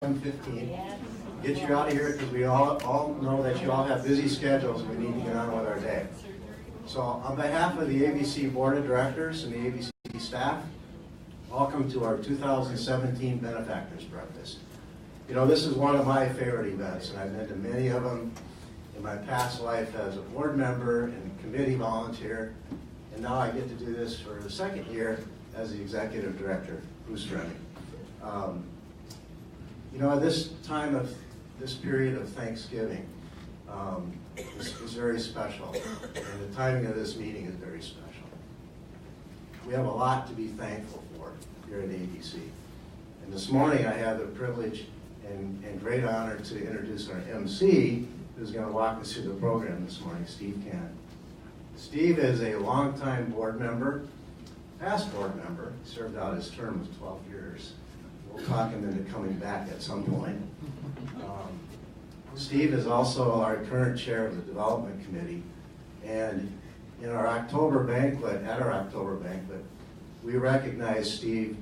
7:15. Get you out of here because we all know that you all have busy schedules and we need to get on with our day. So on behalf of the ABC Board of Directors and the ABC staff, welcome to our 2017 Benefactors Breakfast. You know, this is one of my favorite events, and I've been to many of them in my past life as a board member and committee volunteer, and now I get to do this for the second year as the executive director, Bruce Remy. You know, at this time of this period of Thanksgiving is very special, and the timing of this meeting is very special. We have a lot to be thankful for here at ABC. And this morning I have the privilege and great honor to introduce our MC, who's going to walk us through the program this morning, Steve Cannon. Steve is a longtime board member, past board member, served out his term of 12 years. We'll talk him into coming back at some point. Steve is also our current chair of the development committee, and in our October banquet, we recognize Steve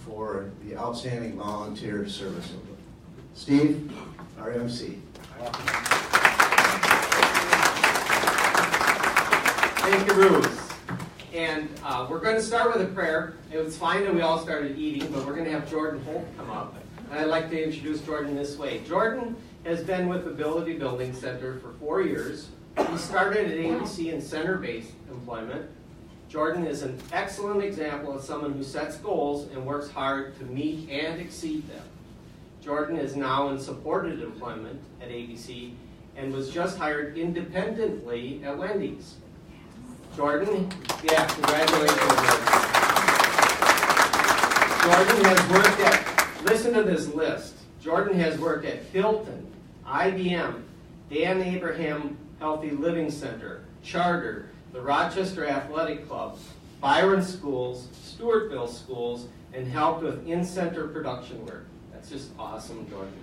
for the outstanding volunteer service. Steve, our MC. Thank you, Bruce. And we're going to start with a prayer. It was fine that we all started eating, but we're going to have Jordan Holt come up. And I'd like to introduce Jordan this way. Jordan has been with Ability Building Center for 4 years. He started at ABC in center-based employment. Jordan is an excellent example of someone who sets goals and works hard to meet and exceed them. Jordan is now in supported employment at ABC and was just hired independently at Wendy's. Jordan, yeah, congratulations. Jordan has worked at, listen to this list. Jordan has worked at Hilton, IBM, Dan Abraham Healthy Living Center, Charter, the Rochester Athletic Club, Byron Schools, Stewartville Schools, and helped with in-center production work. That's just awesome, Jordan.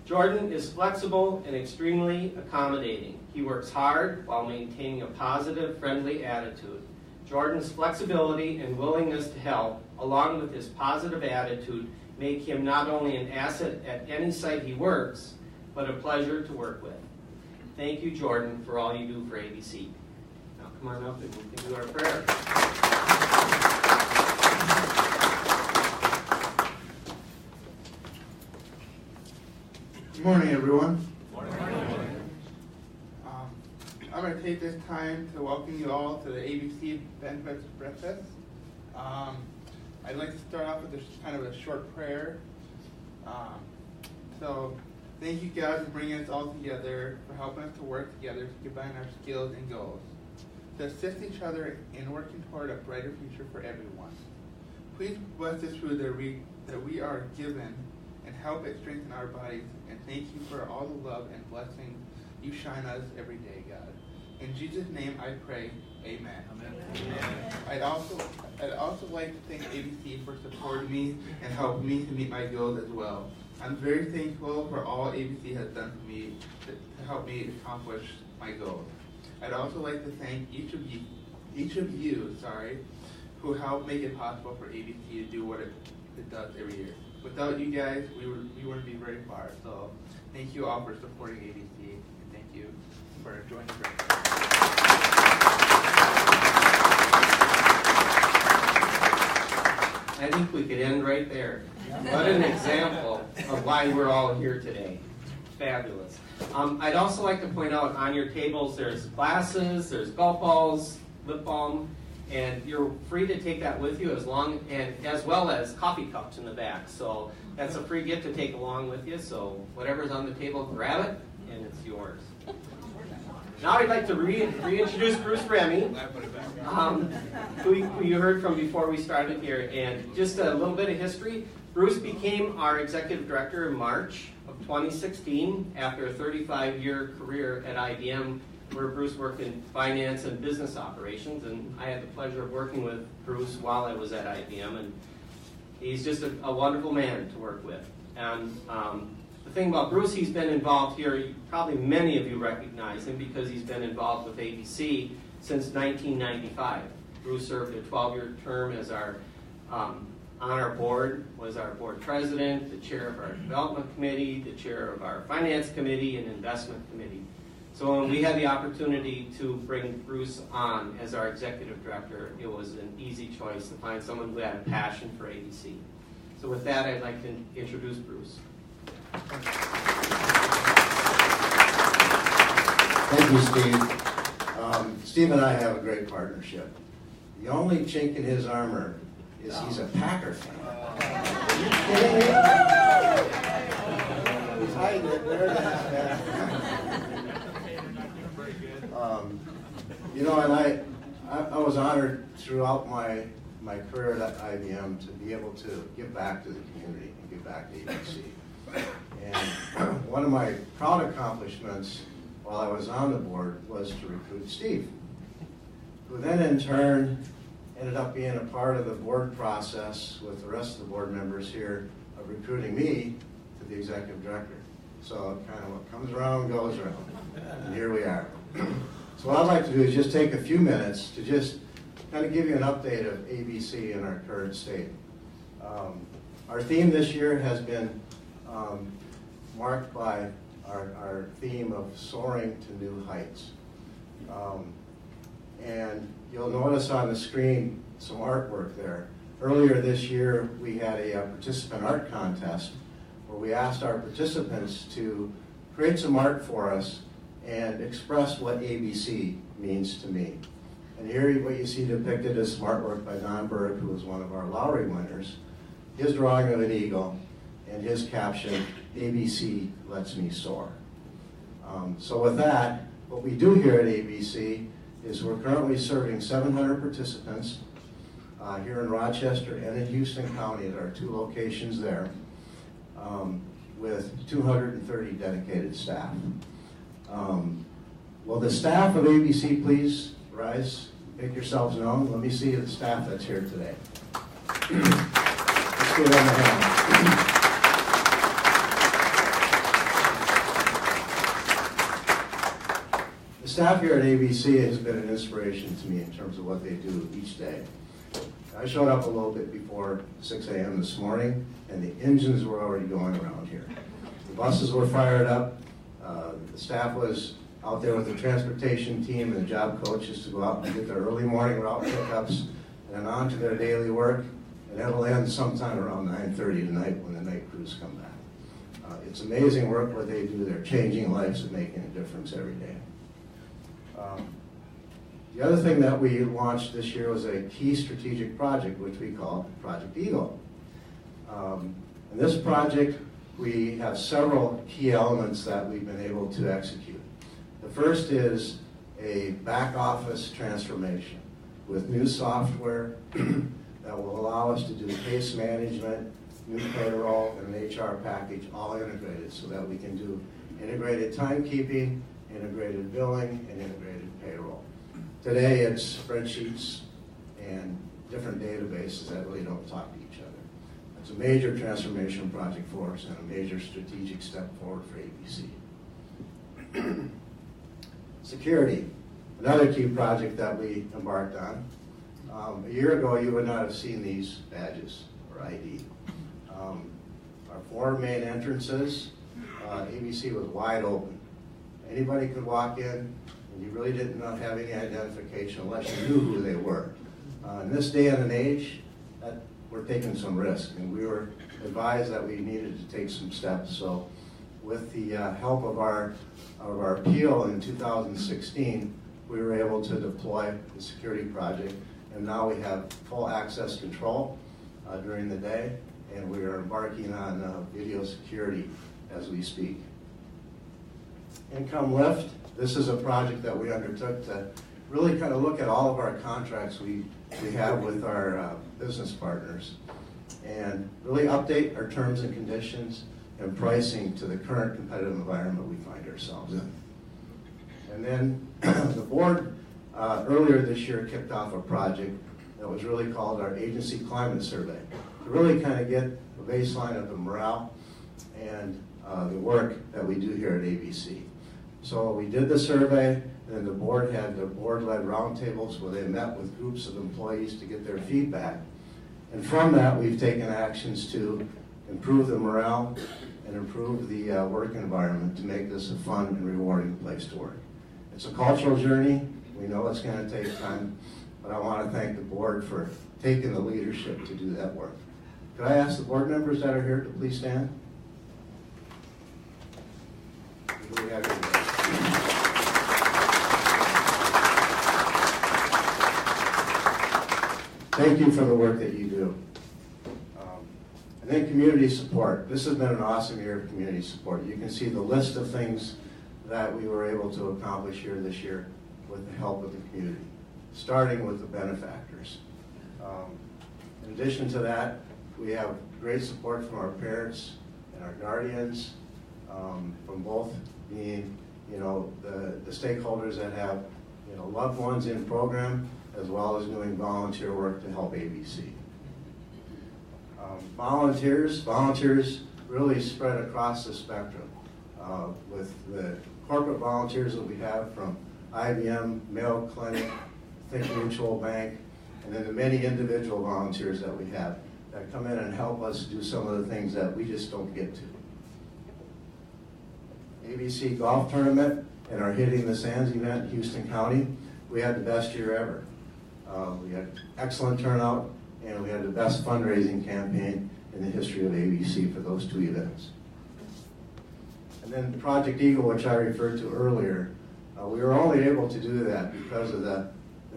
Jordan is flexible and extremely accommodating. He works hard while maintaining a positive, friendly attitude. Jordan's flexibility and willingness to help, along with his positive attitude, make him not only an asset at any site he works, but a pleasure to work with. Thank you, Jordan, for all you do for ABC. Now come on up and we can do our prayer. Good morning, everyone. Good morning. I'm going to take this time to welcome you all to the ABC Benefactors Breakfast. I'd like to start off with kind of a short prayer. So, thank you God for bringing us all together, for helping us to work together to combine our skills and goals, to assist each other in working toward a brighter future for everyone. Please bless this food that we are given and help it strengthen our bodies, and thank you for all the love and blessings you shine us every day, God. In Jesus' name I pray, amen. Amen. I'd also like to thank ABC for supporting me and helping me to meet my goals as well. I'm very thankful for all ABC has done for me to help me accomplish my goals. I'd also like to thank each of you, who helped make it possible for ABC to do what it does every year. Without you guys, we wouldn't be very far. So thank you all for supporting ABC, and thank you for joining the breakfast. I think we could end right there. What an example of why we're all here today. Fabulous. I'd also like to point out on your tables there's glasses, there's golf balls, lip balm, and you're free to take that with you as well as coffee cups in the back. So that's a free gift to take along with you. So whatever's on the table, grab it, and it's yours. Now I'd like to reintroduce Bruce Remy, who you heard from before we started here. And just a little bit of history. Bruce became our executive director in March of 2016 after a 35-year career at IBM, where Bruce worked in finance and business operations, and I had the pleasure of working with Bruce while I was at IBM, and he's just a wonderful man to work with. And the thing about Bruce, he's been involved here, probably many of you recognize him because he's been involved with ABC since 1995. Bruce served a 12-year term as our on our board was our board president, the chair of our development committee, the chair of our finance committee, and investment committee. So when we had the opportunity to bring Bruce on as our executive director, it was an easy choice to find someone who had a passion for ABC. So with that, I'd like to introduce Bruce. Thank you, Steve. Steve and I have a great partnership. The only chink in his armor is he's a Packer fan. Are you kidding me? He's hiding it there. You know, and I was honored throughout my career at IBM to be able to give back to the community and give back to ABC. And one of my proud accomplishments while I was on the board was to recruit Steve, who then in turn ended up being a part of the board process with the rest of the board members here of recruiting me to the executive director. So kind of what comes around goes around, and here we are. So what I'd like to do is just take a few minutes to just kind of give you an update of ABC in our current state. Our theme this year has been marked by our theme of soaring to new heights. And you'll notice on the screen some artwork there. Earlier this year, we had a participant art contest where we asked our participants to create some art for us and express what ABC means to me. And here what you see depicted is some artwork by Don Berg, who was one of our Lowry winners. His drawing of an eagle and his caption, ABC lets me soar. So with that, what we do here at ABC is we're currently serving 700 participants here in Rochester and in Houston County at our 2 locations there, with 230 dedicated staff. Will the staff of ABC please rise, make yourselves known? Let me see the staff that's here today. Let's give them a hand. The staff here at ABC has been an inspiration to me in terms of what they do each day. I showed up a little bit before 6 a.m. this morning, and the engines were already going around here. The buses were fired up. The staff was out there with the transportation team and the job coaches to go out and get their early morning route pickups and then on to their daily work. And that'll end sometime around 9:30 tonight when the night crews come back. It's amazing work what they do. They're changing lives and making a difference every day. The other thing that we launched this year was a key strategic project, which we call Project Eagle. In this project, we have several key elements that we've been able to execute. The first is a back office transformation with new software that will allow us to do case management, new payroll, and an HR package all integrated so that we can do integrated timekeeping, integrated billing, and integrated payroll. Today it's spreadsheets and different databases that really don't talk to each other. It's a major transformation project for us and a major strategic step forward for ABC. Security, another key project that we embarked on. A year ago you would not have seen these badges or ID. Our 4 main entrances, ABC was wide open. Anybody could walk in, and you really didn't have any identification unless you knew who they were. In this day and age, we're taking some risk, and we were advised that we needed to take some steps. So with the help of our appeal in 2016, we were able to deploy the security project, and now we have full access control during the day, and we are embarking on video security as we speak. Income Lift, this is a project that we undertook to really kind of look at all of our contracts we have with our business partners and really update our terms and conditions and pricing to the current competitive environment we find ourselves in. And then the board earlier this year kicked off a project that was really called our Agency Climate Survey to really kind of get a baseline of the morale and the work that we do here at ABC. So we did the survey, and the board had the board-led roundtables where they met with groups of employees to get their feedback. And from that, we've taken actions to improve the morale and improve the work environment to make this a fun and rewarding place to work. It's a cultural journey. We know it's going to take time, but I want to thank the board for taking the leadership to do that work. Could I ask the board members that are here to please stand? Who do we have here today? Thank you for the work that you do. And then community support. This has been an awesome year of community support. You can see the list of things that we were able to accomplish here this year with the help of the community, starting with the benefactors. In addition to that, we have great support from our parents and our guardians, from both being, the stakeholders that have, loved ones in program, as well as doing volunteer work to help ABC. Volunteers really spread across the spectrum, with the corporate volunteers that we have from IBM, Mayo Clinic, Think Mutual Bank, and then the many individual volunteers that we have that come in and help us do some of the things that we just don't get to. ABC Golf Tournament and our Hitting the Sands event in Houston County, we had the best year ever. We had excellent turnout, and we had the best fundraising campaign in the history of ABC for those two events. And then Project Eagle, which I referred to earlier, we were only able to do that because of the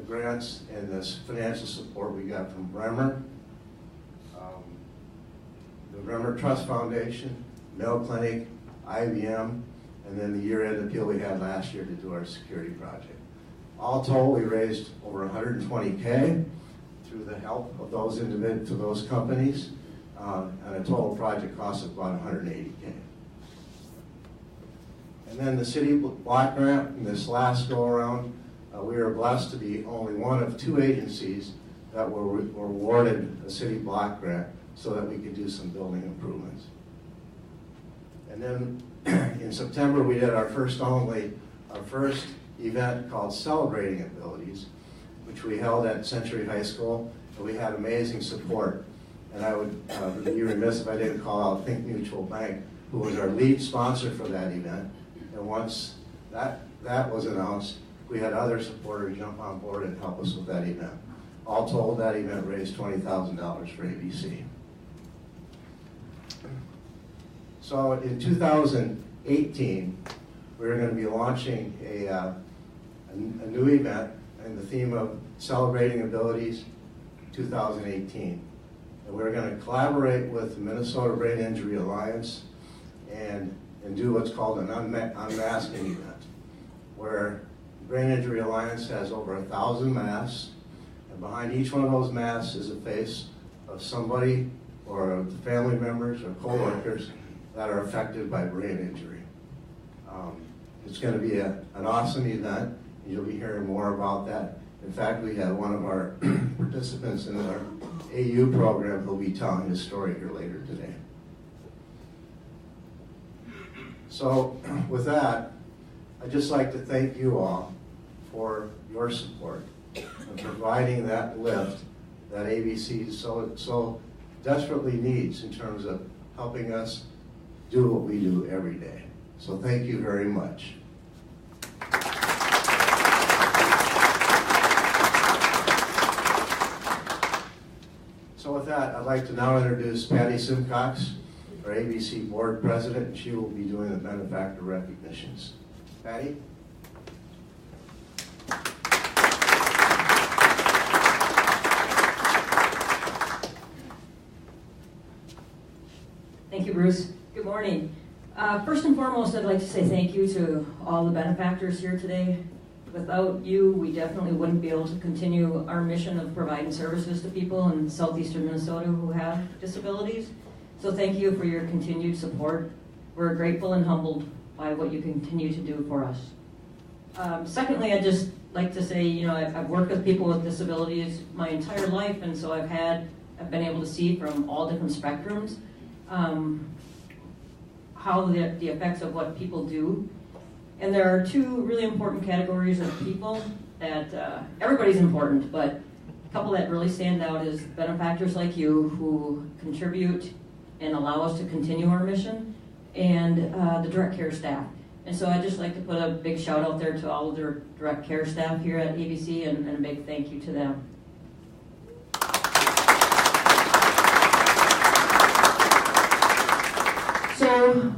grants and this financial support we got from Bremer, the Bremer Trust Foundation, Mayo Clinic, IBM, and then the year-end appeal we had last year to do our security project. All told, we raised over $120K through the help of those individuals, to those companies, and a total project cost of about $180K. And then the city block grant, in this last go-around, we were blessed to be only one of two agencies that were awarded a city block grant so that we could do some building improvements. And then in September, we did our first event called Celebrating Abilities, which we held at Century High School, and we had amazing support. And I would be remiss if I didn't call out Think Mutual Bank, who was our lead sponsor for that event. And once that was announced, we had other supporters jump on board and help us with that event. All told, that event raised $20,000 for ABC. So in 2018, we're going to be launching a new event in the theme of Celebrating Abilities 2018. And we're going to collaborate with the Minnesota Brain Injury Alliance and do what's called an unmasking event, where the Brain Injury Alliance has over 1,000 masks, and behind each one of those masks is a face of somebody or family members or coworkers that are affected by brain injury. It's going to be an awesome event. You'll be hearing more about that. In fact, we have one of our participants in our AU program who'll be telling his story here later today. So with that, I'd just like to thank you all for your support and providing that lift that ABC so desperately needs in terms of helping us do what we do every day. So thank you very much. So with that, I'd like to now introduce Patty Simcox, our ABC Board President, and she will be doing the Benefactor recognitions. Patty? Thank you, Bruce. Good morning. First and foremost, I'd like to say thank you to all the benefactors here today. Without you, we definitely wouldn't be able to continue our mission of providing services to people in southeastern Minnesota who have disabilities. So thank you for your continued support. We're grateful and humbled by what you continue to do for us. Secondly, I'd just like to say, I've worked with people with disabilities my entire life, and so I've been able to see from all different spectrums how the effects of what people do. And there are two really important categories of people that everybody's important, but couple that really stand out is benefactors like you who contribute and allow us to continue our mission, and the direct care staff. And so I'd just like to put a big shout out there to all of the direct care staff here at ABC, and a big thank you to them. So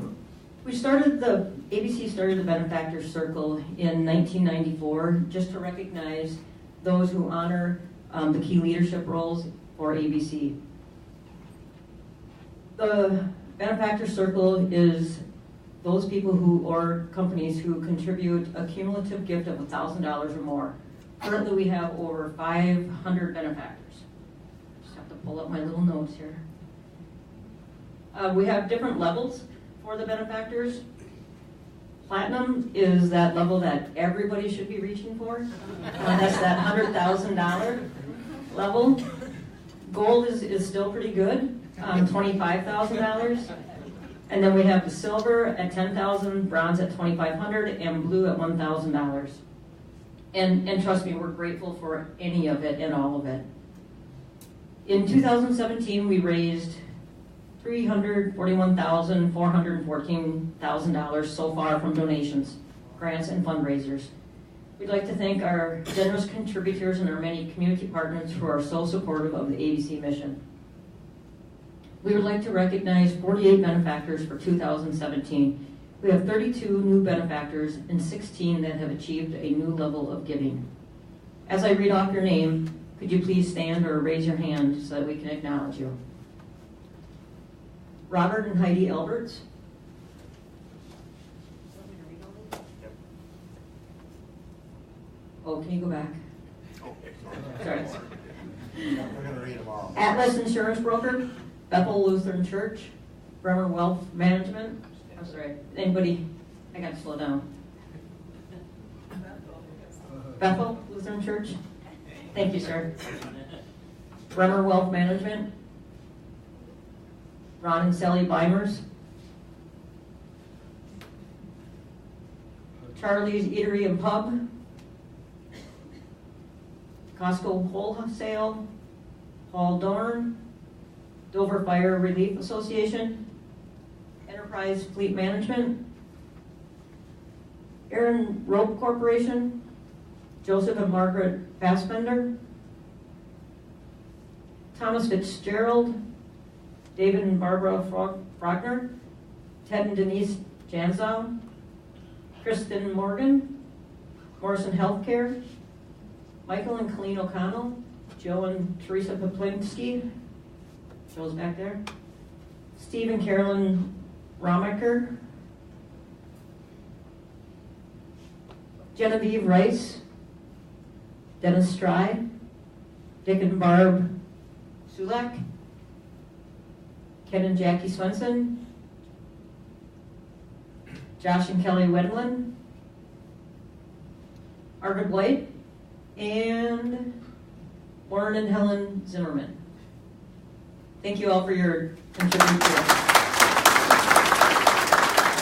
ABC started the Benefactor Circle in 1994 just to recognize those who honor the key leadership roles for ABC. The Benefactor Circle is those people or companies who contribute a cumulative gift of $1,000 or more. Currently we have over 500 benefactors. Just have to pull up my little notes here. We have different levels for the benefactors. Platinum is that level that everybody should be reaching for. That's that $100,000 level. Gold is still pretty good, $25,000. And then we have the silver at $10,000, bronze at $2,500, and blue at $1,000. And trust me, we're grateful for any of it and all of it. In 2017, we raised $341,414 so far from donations, grants, and fundraisers. We'd like to thank our generous contributors and our many community partners who are so supportive of the ABC mission. We would like to recognize 48 benefactors for 2017. We have 32 new benefactors and 16 that have achieved a new level of giving. As I read off your name, could you please stand or raise your hand so that we can acknowledge you? Robert and Heidi Alberts. Oh, can you go back? Sorry. We're going to read them all. Atlas Insurance Broker, Bethel Lutheran Church, Bremer Wealth Management. I'm sorry, anybody? I got to slow down. Bethel Lutheran Church. Thank you, sir. Bremer Wealth Management. Ron and Sally Beimers. Charlie's Eatery and Pub. Costco Wholesale. Paul Dorn. Dover Fire Relief Association. Enterprise Fleet Management. Aaron Rope Corporation. Joseph and Margaret Fassbender. Thomas Fitzgerald. David and Barbara Frogner, Ted and Denise Janzow, Kristen Morgan, Morrison Healthcare, Michael and Colleen O'Connell, Joe and Teresa Poplinski, Joe's back there, Steve and Carolyn Romaker, Genevieve Rice, Dennis Stride, Dick and Barb Sulak, Ken and Jackie Swenson, Josh and Kelly Wedlin, Arvid White, and Warren and Helen Zimmerman. Thank you all for your contribution.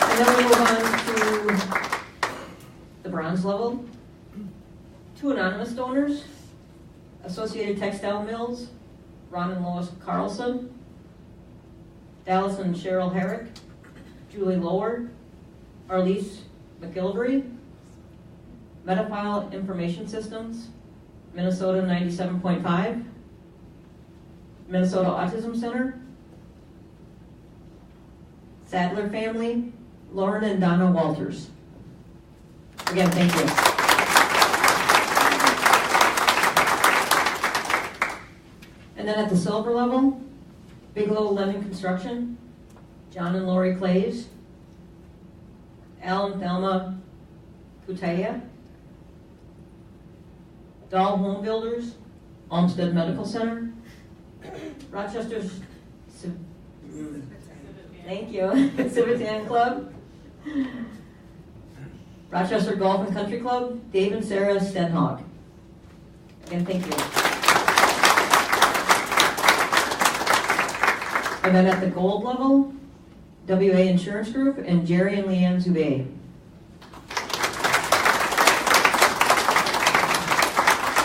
And then we move on to the bronze level. 2 anonymous donors, Associated Textile Mills, Ron and Lois Carlson, Dallas and Cheryl Herrick, Julie Lower, Arlise McGilvery, Metafile Information Systems, Minnesota 97.5, Minnesota Autism Center, Sadler Family, Lauren and Donna Walters. Again, thank you. And then at the silver level, Bigelow Lemon Construction, John and Lori Clays, Al and Thelma Kutaya, Dahl Home Builders, Olmsted Medical Center, Rochester's, thank you, Civitan Club, Rochester Golf and Country Club, Dave and Sarah Stenhog. Again, thank you. And then at the gold level, WA Insurance Group and Jerry and Leanne Zubay.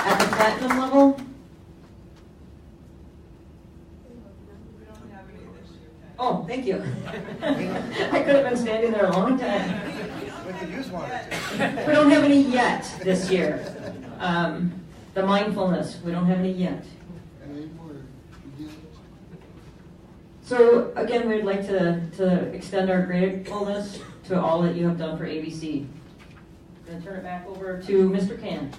At the platinum level, Oh, thank you. I could have been standing there a long time. We could use one or two. We don't have any yet this year. The mindfulness, we don't have any yet. So again, we'd like to extend our gratefulness to all that you have done for ABC. I'm going to turn it back over to Mr. Can.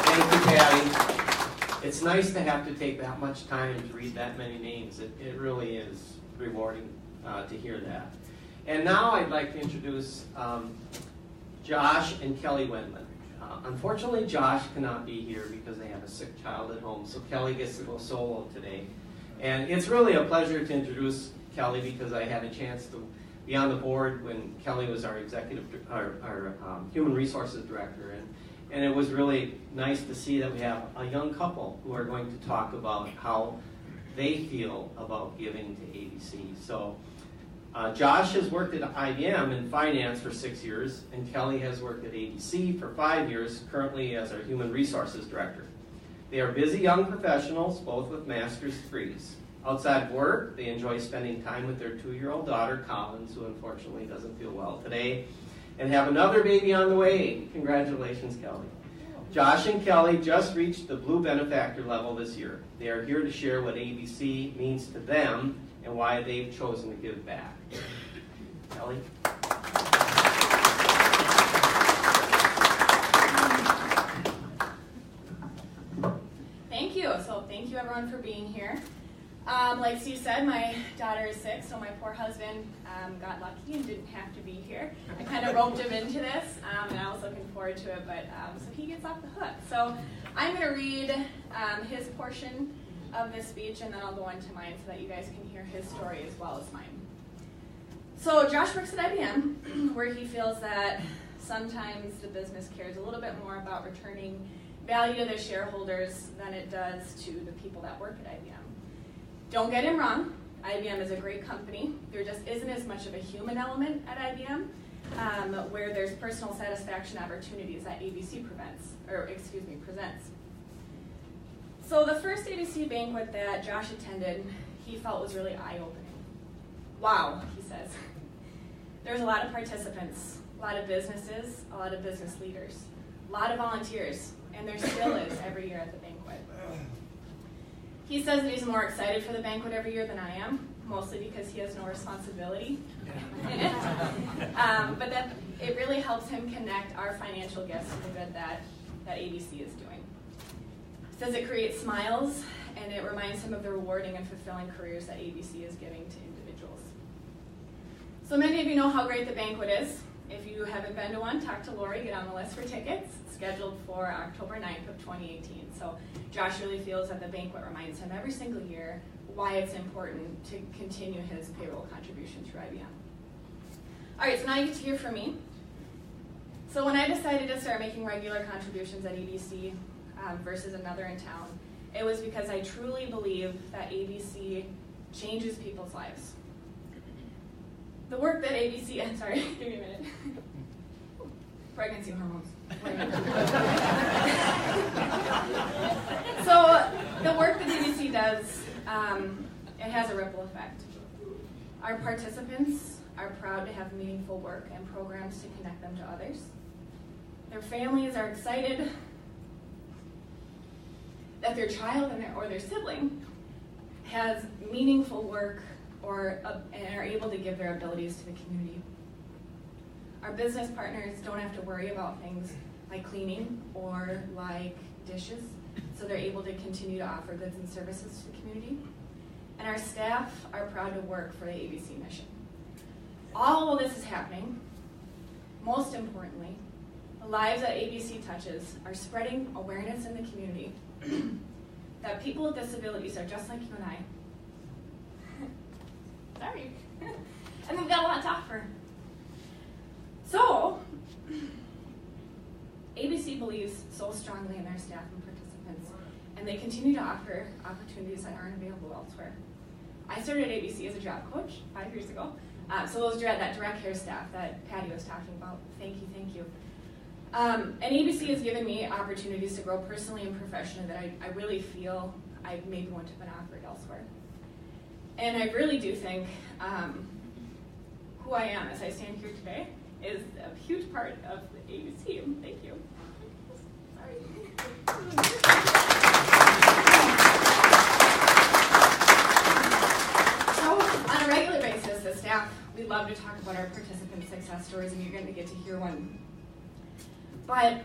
Thank you, Patty. It's nice to have to take that much time to read that many names. It really is rewarding to hear that. And now I'd like to introduce Josh and Kelly Wendland. Unfortunately, Josh cannot be here because they have a sick child at home, so Kelly gets to go solo today. And it's really a pleasure to introduce Kelly because I had a chance to be on the board when Kelly was our human resources director. And it was really nice to see that we have a young couple who are going to talk about how they feel about giving to ABC. So Josh has worked at IBM in finance for 6 years, and Kelly has worked at ABC for 5 years, currently as our human resources director. They are busy young professionals, both with master's degrees. Outside of work, they enjoy spending time with their 2-year-old daughter, Collins, who unfortunately doesn't feel well today, and have another baby on the way. Congratulations, Kelly. Josh and Kelly just reached the Blue Benefactor level this year. They are here to share what ABC means to them and why they've chosen to give back. Kelly? Thank you. So thank you everyone for being here. Like Steve said, my daughter is sick, so my poor husband got lucky and didn't have to be here. I kind of roped him into this, and I was looking forward to it, but so he gets off the hook. So I'm going to read his portion of this speech, and then I'll go into mine so that you guys can hear his story as well as mine. So Josh works at IBM, where he feels that sometimes the business cares a little bit more about returning value to their shareholders than it does to the people that work at IBM. Don't get him wrong, IBM is a great company. There just isn't as much of a human element at IBM, where there's personal satisfaction opportunities that ABC presents. So the first ABC banquet that Josh attended, he felt was really eye-opening. Wow, he says. There's a lot of participants, a lot of businesses, a lot of business leaders, a lot of volunteers, and there still is every year at the banquet. He says that he's more excited for the banquet every year than I am, mostly because he has no responsibility in it. But that it really helps him connect our financial gifts to the good that ABC is doing. He says it creates smiles, and it reminds him of the rewarding and fulfilling careers that ABC is giving to individuals. So many of you know how great the banquet is. If you haven't been to one, talk to Lori, get on the list for tickets. It's scheduled for October 9th of 2018. So Josh really feels that the banquet reminds him every single year why it's important to continue his payroll contribution through IBM. All right, so now you get to hear from me. So when I decided to start making regular contributions at ABC versus another in town, it was because I truly believe that ABC changes people's lives. The work that ABC, I'm sorry, give me a minute. Pregnancy hormones. So the work that ABC does, it has a ripple effect. Our participants are proud to have meaningful work and programs to connect them to others. Their families are excited that their child or their sibling has meaningful work and are able to give their abilities to the community. Our business partners don't have to worry about things like cleaning or like dishes, so they're able to continue to offer goods and services to the community. And our staff are proud to work for the ABC mission. All of this is happening. Most importantly, the lives that ABC touches are spreading awareness in the community that people with disabilities are just like you and I. Sorry. And we've got a lot to offer. So, ABC believes so strongly in their staff and participants, and they continue to offer opportunities that aren't available elsewhere. I started at ABC as a job coach 5 years ago. So those that direct care staff that Patty was talking about, thank you. And ABC has given me opportunities to grow personally and professionally that I really feel I maybe wouldn't have been offered elsewhere. And I really do think who I am as I stand here today is a huge part of the ABC. Thank you. Sorry. So on a regular basis, as staff, we love to talk about our participant success stories, and you're going to get to hear one. But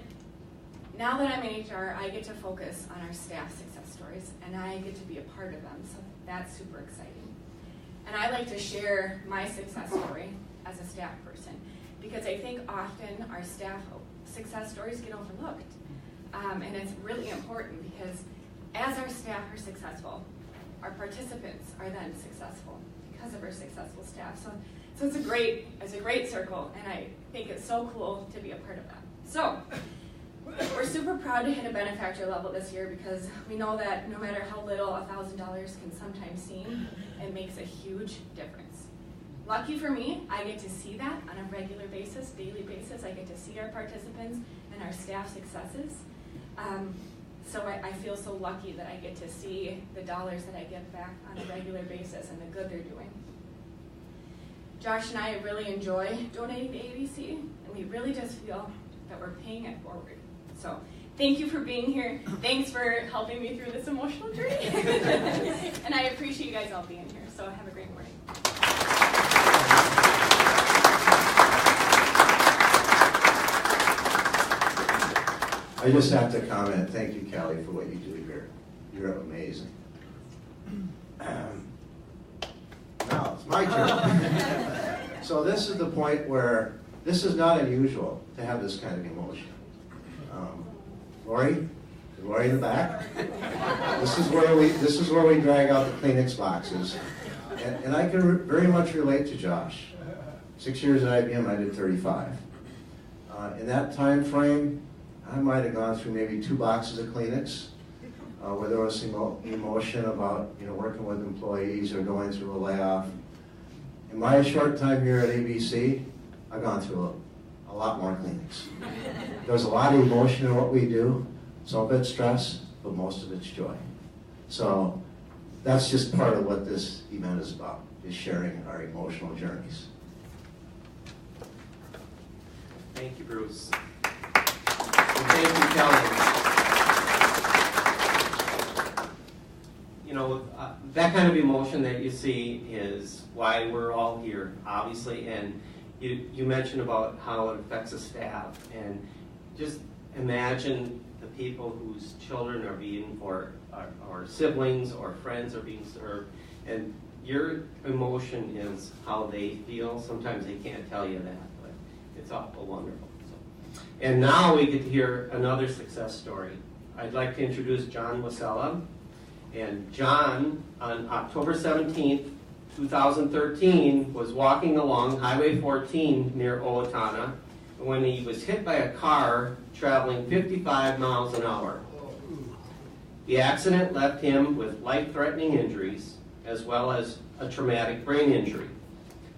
now that I'm in HR, I get to focus on our staff success stories, and I get to be a part of them, so that's super exciting. And I like to share my success story as a staff person, because I think often our staff success stories get overlooked. And it's really important because as our staff are successful, our participants are then successful because of our successful staff. So it's a great circle, and I think it's so cool to be a part of that. So we're super proud to hit a benefactor level this year because we know that no matter how little $1,000 can sometimes seem, it makes a huge difference. Lucky for me, I get to see that on a regular basis, daily basis. I get to see our participants and our staff successes. So I feel so lucky that I get to see the dollars that I get back on a regular basis and the good they're doing. Josh and I really enjoy donating to ABC, and we really just feel that we're paying it forward. So thank you for being here. Thanks for helping me through this emotional journey. And I appreciate you guys all being here. So have a great morning. I just have to comment, thank you, Callie, for what you do here. You're amazing. Now, it's my turn. So this is the point where this is not unusual to have this kind of emotion. Lori? Is Lori in the back? This is where we drag out the Kleenex boxes. And I can very much relate to Josh. 6 years at IBM, I did 35. In that time frame, I might have gone through maybe 2 boxes of Kleenex, where there was some emotion about working with employees or going through a layoff. In my short time here at ABC, I've gone through a lot more Kleenex. There's a lot of emotion in what we do, some of it's stress, but most of it's joy. So that's just part of what this event is about, is sharing our emotional journeys. Thank you, Bruce. And thank you, Kelly. That kind of emotion that you see is why we're all here, obviously, and you mentioned about how it affects the staff, and just imagine the people whose children are being, or siblings or friends are being served, and your emotion is how they feel. Sometimes they can't tell you that, but it's awful wonderful. So. And now we get to hear another success story. I'd like to introduce John Wasella. And John, on October 17th, 2013, was walking along Highway 14 near Owatonna when he was hit by a car traveling 55 miles an hour. The accident left him with life-threatening injuries as well as a traumatic brain injury.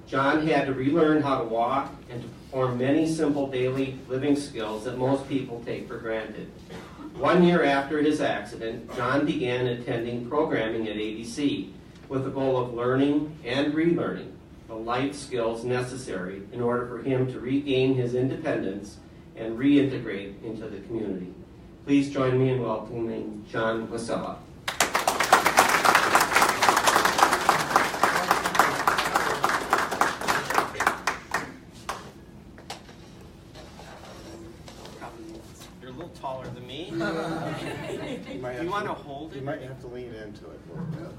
John had to relearn how to walk and to perform many simple daily living skills that most people take for granted. 1 year after his accident, John began attending programming at ABC with the goal of learning and relearning the life skills necessary in order for him to regain his independence and reintegrate into the community. Please join me in welcoming John Wasella. You're a little taller than me. You want to hold it? You might have to lean into it a little bit.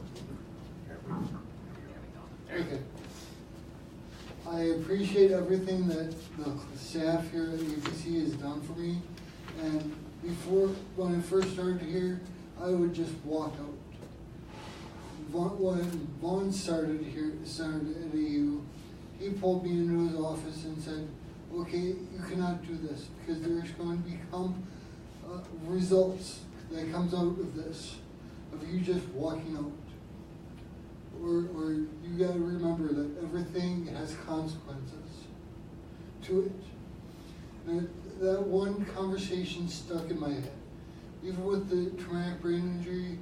Okay. I appreciate everything that the staff here at ABC has done for me. And when I first started here, I would just walk out. When Vaughn started at AU, he pulled me into his office and said, okay, you cannot do this because there's going to become results that comes out of this, of you just walking out. Or you got to remember that everything has consequences to it. And that one conversation stuck in my head. Even with the traumatic brain injury,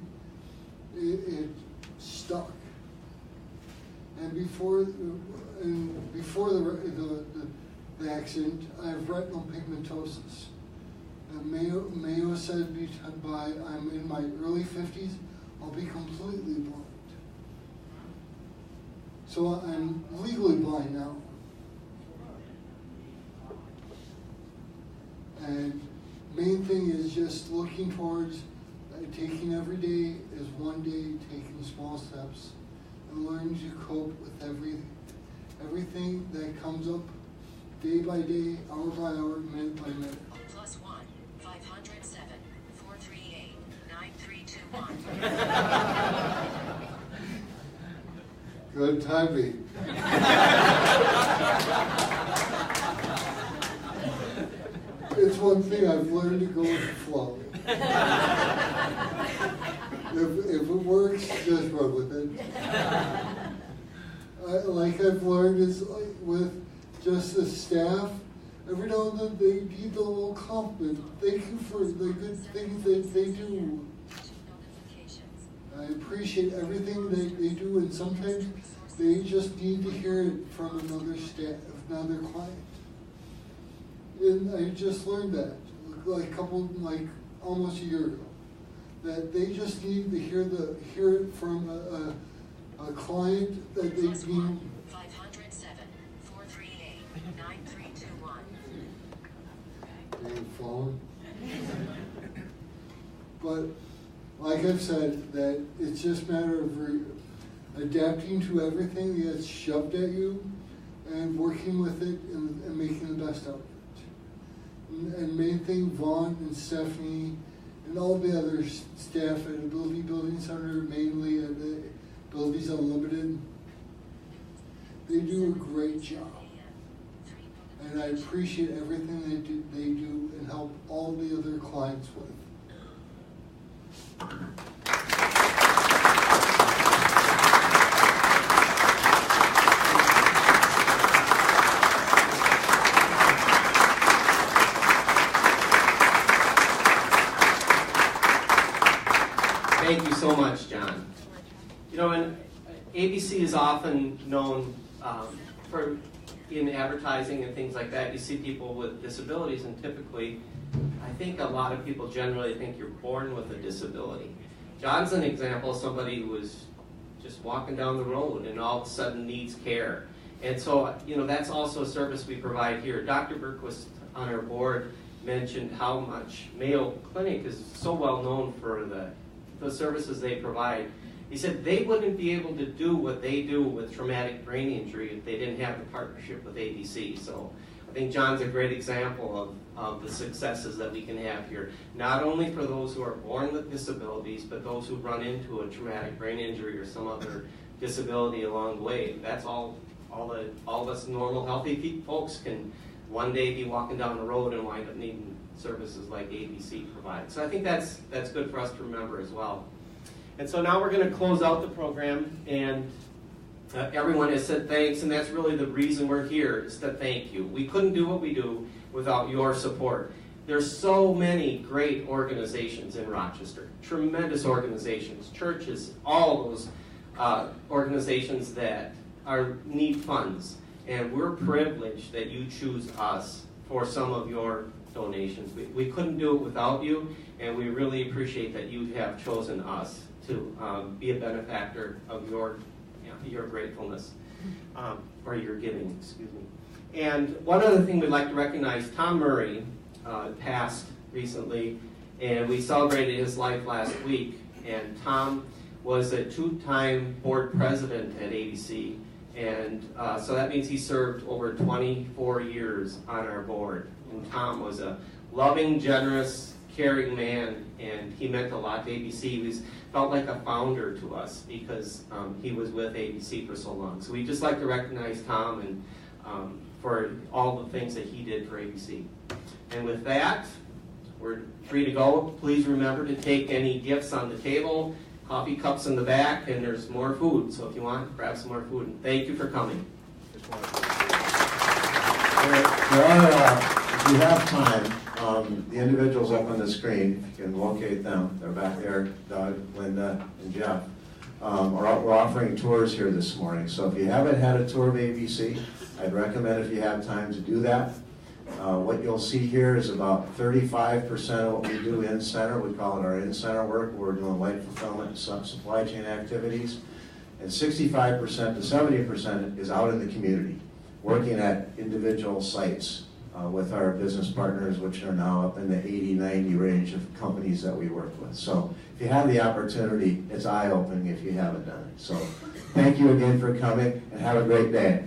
it stuck. And before the accident, I have retinal pigmentosis. Mayo said I'm in my early 50s, I'll be completely blind. So I'm legally blind now. And main thing is just looking towards taking every day as one day, taking small steps, and learning to cope with everything that comes up day by day, hour by hour, minute by minute. +1 507 438 9321. Good timing. It's one thing I've learned to go with the flow. If it works, just run with it. I've learned is with just the staff, every now and then they need a little compliment. Thank you for the good things that they do. I appreciate everything they do, and sometimes they just need to hear it from another client. And I just learned that almost a year ago, that they just need to hear it from a client that they need. 507 438 9321. Phone. But like I've said, that it's just a matter of adapting to everything that's shoved at you and working with it and making the best out of it. And main thing, Vaughn and Stephanie and all the other staff at Ability Building Center, mainly at the Abilities Unlimited, they do a great job. And I appreciate everything they do and help all the other clients with. Thank you so much, John. You know, and ABC is often known for in advertising and things like that. You see people with disabilities, and typically, I think a lot of people generally think you're born with a disability. John's an example of somebody who was just walking down the road and all of a sudden needs care. And so, you know, that's also a service we provide here. Dr. Berquist on our board mentioned how much Mayo Clinic is so well known for the services they provide. He said they wouldn't be able to do what they do with traumatic brain injury if they didn't have the partnership with ABC. So I think John's a great example of the successes that we can have here, not only for those who are born with disabilities, but those who run into a traumatic brain injury or some other disability along the way. That's all of us normal, healthy folks can one day be walking down the road and wind up needing services like ABC provides. So I think that's good for us to remember as well. And so now we're going to close out the program, and everyone has said thanks, and that's really the reason we're here, is to thank you. We couldn't do what we do without your support. There's so many great organizations in Rochester, tremendous organizations, churches, all those organizations that need funds, and we're privileged that you choose us for some of your donations. We couldn't do it without you, and we really appreciate that you have chosen us to be a benefactor of your gratefulness, or your giving, excuse me. And one other thing we'd like to recognize, Tom Murray passed recently, and we celebrated his life last week, and Tom was a two-time board president at ABC, and so that means he served over 24 years on our board. And Tom was a loving, generous, caring man, and he meant a lot to ABC. He felt like a founder to us because he was with ABC for so long. So we'd just like to recognize Tom and for all the things that he did for ABC. And with that, we're free to go. Please remember to take any gifts on the table, coffee cups in the back, and there's more food. So if you want, grab some more food. And thank you for coming. If you have time, The individuals up on the screen, if you can locate them, they're back there, Doug, Linda, and Jeff. We're offering tours here this morning. So if you haven't had a tour of ABC, I'd recommend if you have time to do that. What you'll see here is about 35% of what we do in-center. We call it our in-center work. We're doing light fulfillment and supply chain activities. And 65% to 70% is out in the community, working at individual sites with our business partners, which are now up in the 80, 90 range of companies that we work with. So if you have the opportunity, it's eye-opening if you haven't done it. So thank you again for coming, and have a great day.